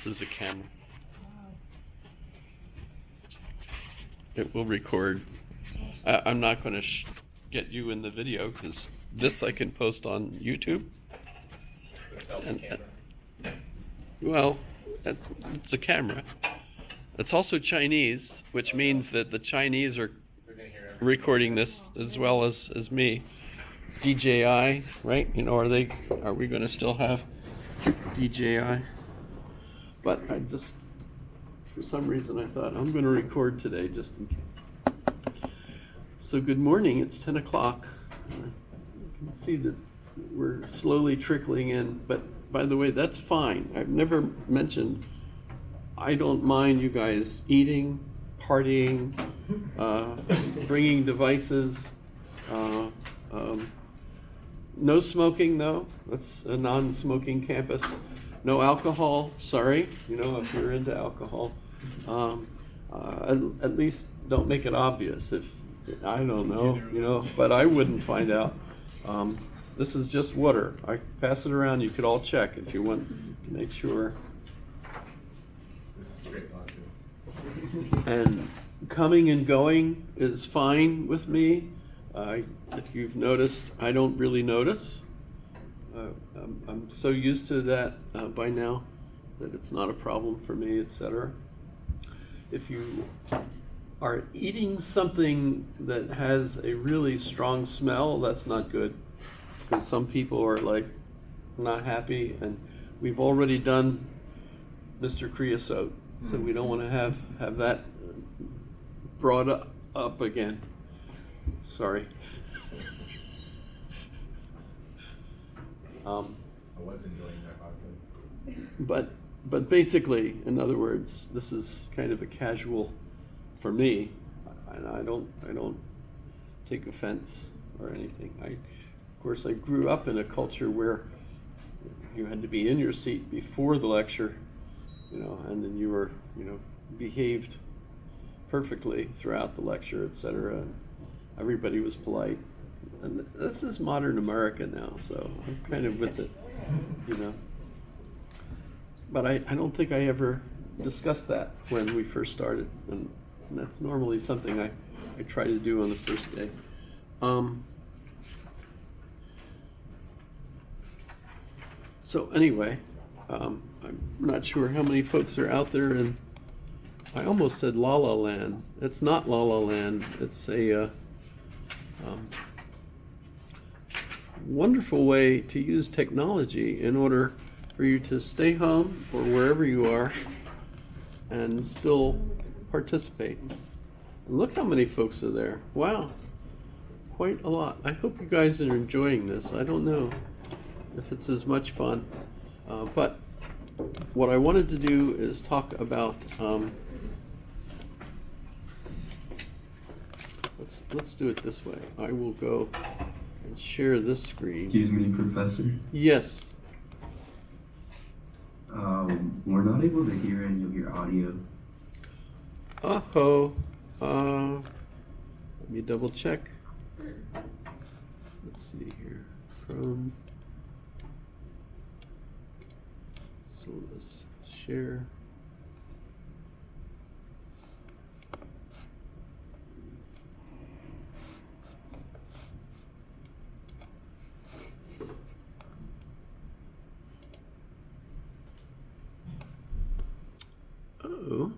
This is a camera. It will record. I'm not going to get you in the video because this I can post on YouTube. It's a selfie camera. Well, it's a camera. It's also Chinese, which means that the Chinese are They're gonna hear everything. recording this as well as me. DJI, right? You know, are we going to still have DJI? But I just, for some reason, I thought I'm going to record today just in case. So good morning. It's 10 o'clock. You can see that we're slowly trickling in. But by the way, that's fine. I've never mentioned. I don't mind you guys eating, partying, bringing devices. No smoking, though. That's a non-smoking campus. No alcohol. Sorry, you know, if you're into alcohol, at least don't make it obvious. If I don't know, you know, but I wouldn't find out. This is just water. I pass it around. You could all check if you want to make sure. This is straight vodka. And coming and going is fine with me. If you've noticed, I don't really notice. I'm so used to that by now that it's not a problem for me, etc. If you are eating something that has a really strong smell, that's not good. Because some people are like not happy, and we've already done Mr. Creosote, so we don't want to have that brought up again. Sorry. I was enjoying that vodka. But basically, in other words, this is kind of a casual for me, and I don't take offense or anything. Of course, I grew up in a culture where you had to be in your seat before the lecture, you know, and then you were, you know, behaved perfectly throughout the lecture, etc. And everybody was polite. And this is modern America now, so I'm kind of with it, you know. But I don't think I ever discussed that when we first started, and that's normally something I try to do on the first day. So anyway, I'm not sure how many folks are out there, and I almost said La La Land. It's not La La Land. It's a wonderful way to use technology in order for you to stay home or wherever you are and still participate. And look how many folks are there. Wow, quite a lot. I hope you guys are enjoying this. I don't know if it's as much fun, but what I wanted to do is talk about let's do it this way. I will go and share this screen. Excuse me, Professor. Yes. We're not able to hear any of your audio. Uh-oh. Let me double check. Let's see here. Chrome. So let's share. Oh,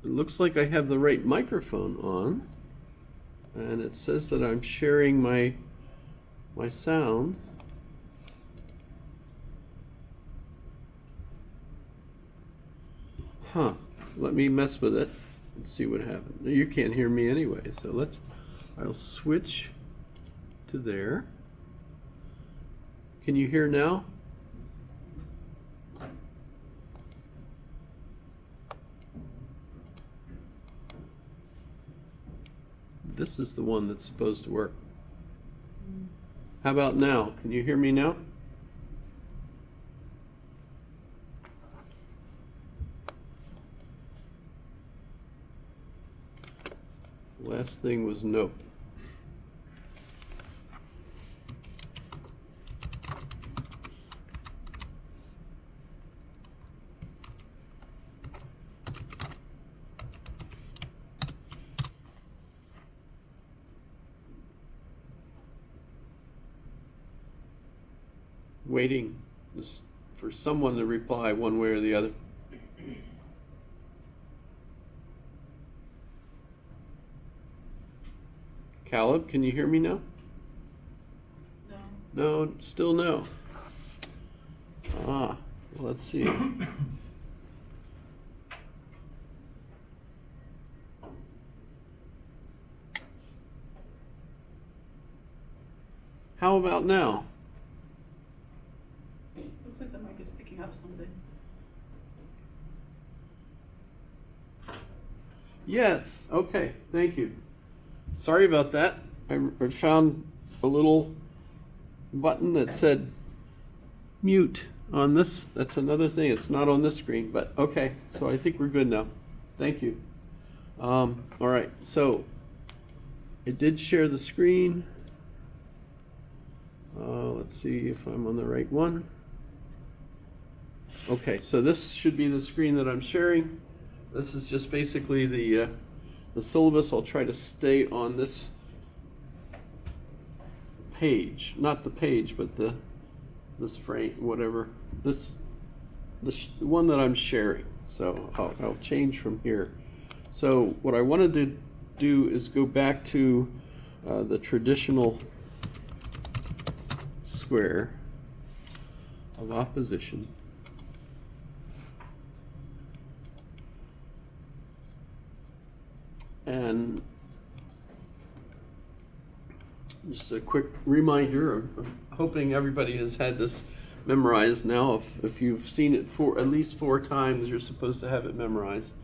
it looks like I have the right microphone on, and it says that I'm sharing my sound. Huh, let me mess with it and see what happens. You can't hear me anyway, so I'll switch to there. Can you hear now? This is the one that's supposed to work. How about now? Can you hear me now? Last thing was no. waiting for someone to reply one way or the other. Caleb, can you hear me now? No, still no. Well, let's see. How about now? Looks like the mic is picking up something. Yes, okay, thank you. Sorry about that. I found a little button that said mute on this. That's another thing. It's not on this screen, but okay. So I think we're good now. Thank you. All right, so it did share the screen. Let's see if I'm on the right one. Okay, so this should be the screen that I'm sharing. This is just basically the syllabus. I'll try to stay on this page, not the page, but this frame, whatever. The one that I'm sharing. So I'll change from here. So what I wanted to do is go back to the traditional square of opposition. And just a quick reminder, I'm hoping everybody has had this memorized now. If you've seen it at least 4 times, you're supposed to have it memorized.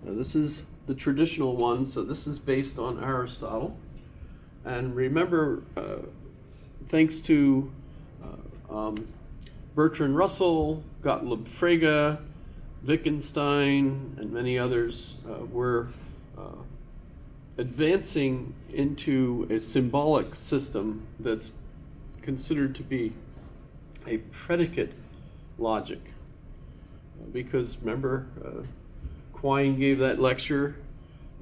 This is the traditional one, so this is based on Aristotle. And remember, thanks to Bertrand Russell, Gottlob Frege, Wittgenstein, and many others, we're advancing into a symbolic system that's considered to be a predicate logic. Because remember, Quine gave that lecture.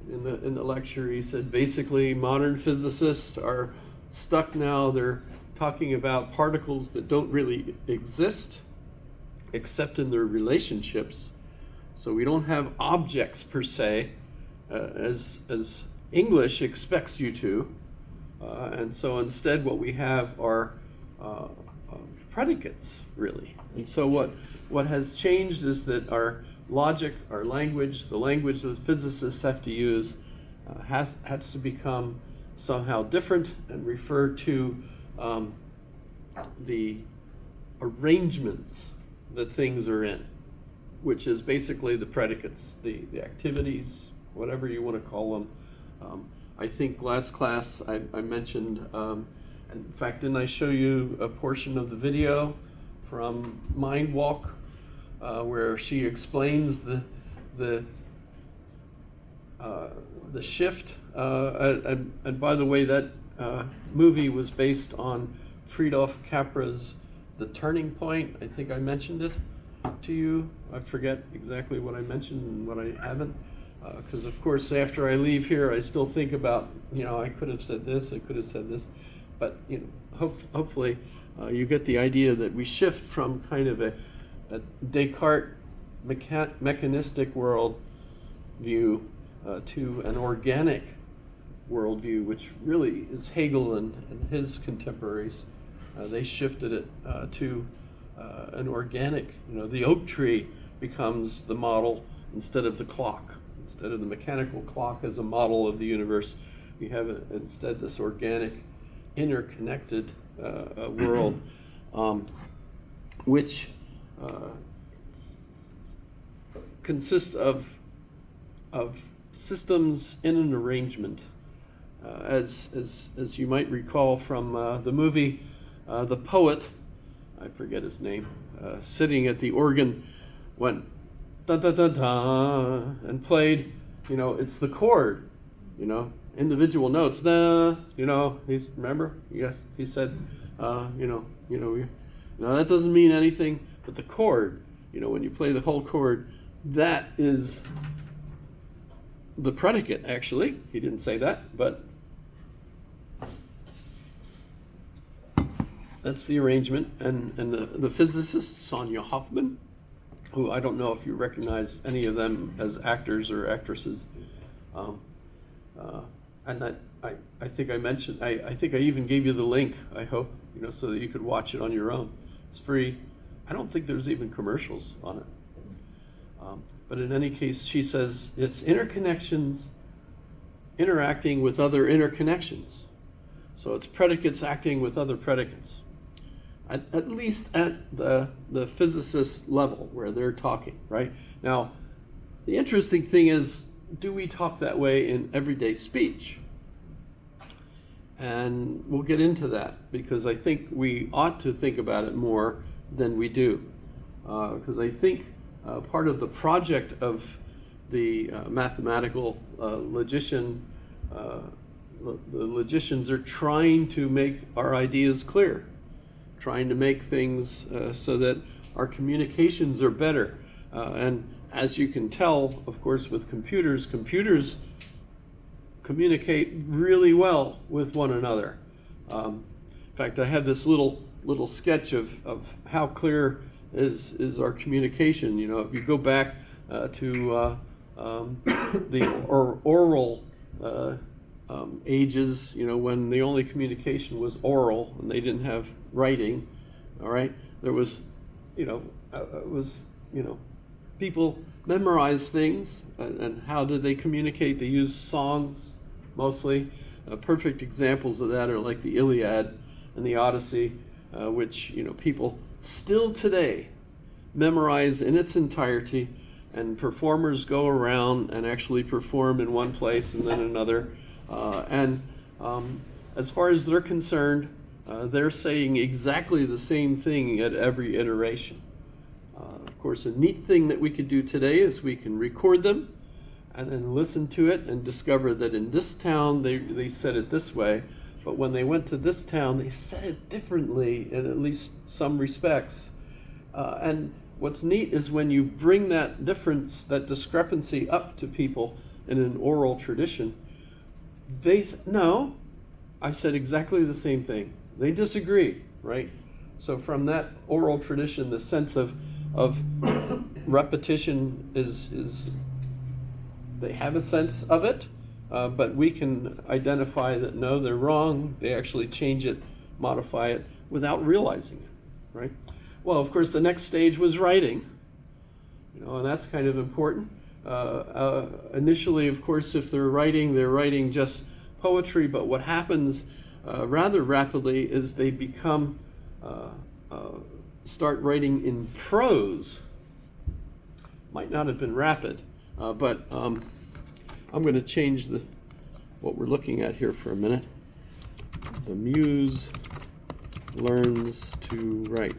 In the lecture, he said basically modern physicists are stuck now. They're talking about particles that don't really exist except in their relationships. So we don't have objects per se, as English expects you to. And so instead what we have are predicates, really. And so what has changed is that our logic, our language, the language that physicists have to use has to become somehow different and refer to the arrangements that things are in, which is basically the predicates, the activities, whatever you want to call them. I think last class I mentioned, in fact, didn't I show you a portion of the video from Mind Walk where she explains the shift? And by the way, that movie was based on Friedrich Capra's The Turning Point. I think I mentioned it to you. I forget exactly what I mentioned and what I haven't. Because of course, after I leave here, I still think about, I could have said this, I could have said this. But, hopefully you get the idea that we shift from kind of a Descartes mechanistic world view to an organic worldview, which really is Hegel and his contemporaries. They shifted it to an organic, the oak tree becomes the model instead of the clock. Instead of the mechanical clock as a model of the universe, we have instead this organic, interconnected world, which consists of systems in an arrangement. As you might recall from the movie, the poet, I forget his name, sitting at the organ, went da da da da and played. It's the chord, individual notes. Da, he's remember? Yes, he said, that doesn't mean anything, but the chord, when you play the whole chord, that is the predicate. Actually, he didn't say that, but that's the arrangement. And the physicist, Sonia Hoffman, who I don't know if you recognize any of them as actors or actresses. And I think I mentioned, I think I even gave you the link, I hope, so that you could watch it on your own. It's free. I don't think there's even commercials on it. But in any case, she says it's interconnections interacting with other interconnections. So it's predicates acting with other predicates. At least at the physicist level where they're talking, right? Now, the interesting thing is, do we talk that way in everyday speech? And we'll get into that because I think we ought to think about it more than we do. Because I think part of the project of the mathematical logician, the logicians are trying to make our ideas clear, trying to make things so that our communications are better. And as you can tell, of course, with computers communicate really well with one another. In fact, I have this little sketch of how clear is our communication. If you go back to the oral ages, when the only communication was oral and they didn't have writing, all right, there was, people memorized things, and how did they communicate? They used songs mostly. Perfect examples of that are like the Iliad and the Odyssey, which people still today memorize in its entirety, and performers go around and actually perform in one place and then another. As far as they're concerned, they're saying exactly the same thing at every iteration. Of course, a neat thing that we could do today is we can record them and then listen to it and discover that in this town they said it this way, but when they went to this town they said it differently in at least some respects. And what's neat is when you bring that difference, that discrepancy up to people in an oral tradition, they say, no, I said exactly the same thing. They disagree, right? So from that oral tradition, the sense of repetition is they have a sense of it, but we can identify that no, they're wrong. They actually change it, modify it without realizing it, right? Well, of course, the next stage was writing, and that's kind of important. Initially, of course, if they're writing just poetry, but what happens rather rapidly is they become start writing in prose. Might not have been rapid, but I'm going to change what we're looking at here for a minute. The muse learns to write.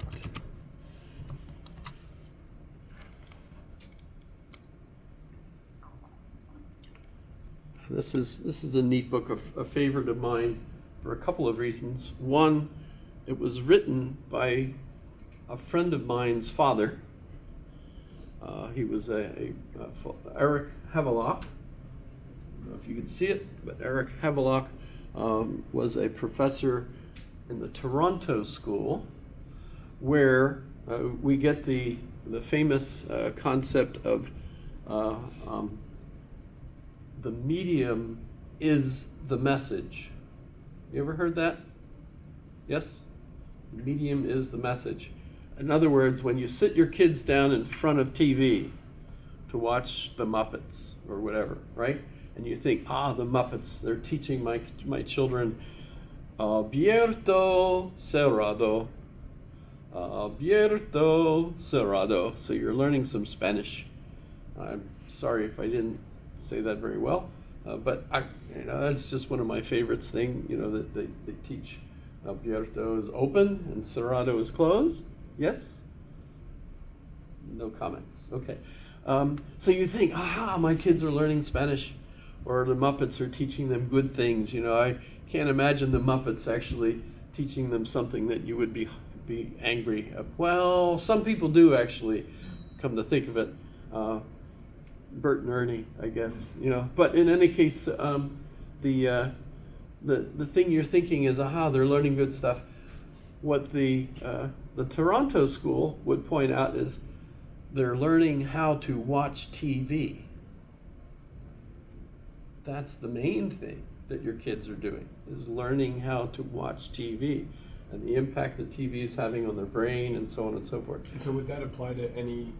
This is a neat book, a favorite of mine for a couple of reasons. One, it was written by a friend of mine's father. He was Eric Havelock. I don't know if you can see it, but Eric Havelock was a professor in the Toronto School, where we get the famous concept of the medium is the message. You ever heard that? Yes? The medium is the message. In other words, when you sit your kids down in front of TV to watch the Muppets or whatever, right? And you think, the Muppets, they're teaching my children abierto, cerrado, abierto, cerrado. So you're learning some Spanish. I'm sorry if I didn't say that very well, but that's just one of my favorites thing, that they teach. Abierto is open and cerrado is closed. Yes? No comments. Okay. So you think, my kids are learning Spanish, or the Muppets are teaching them good things. I can't imagine the Muppets actually teaching them something that you would be angry at. Well, some people do actually, come to think of it. Bert and Ernie, I guess, But in any case, the thing you're thinking is, they're learning good stuff. what the Toronto school would point out is they're learning how to watch TV. That's the main thing that your kids are doing, is learning how to watch TV and the impact that TV is having on their brain and so on and so forth. And so would that apply to any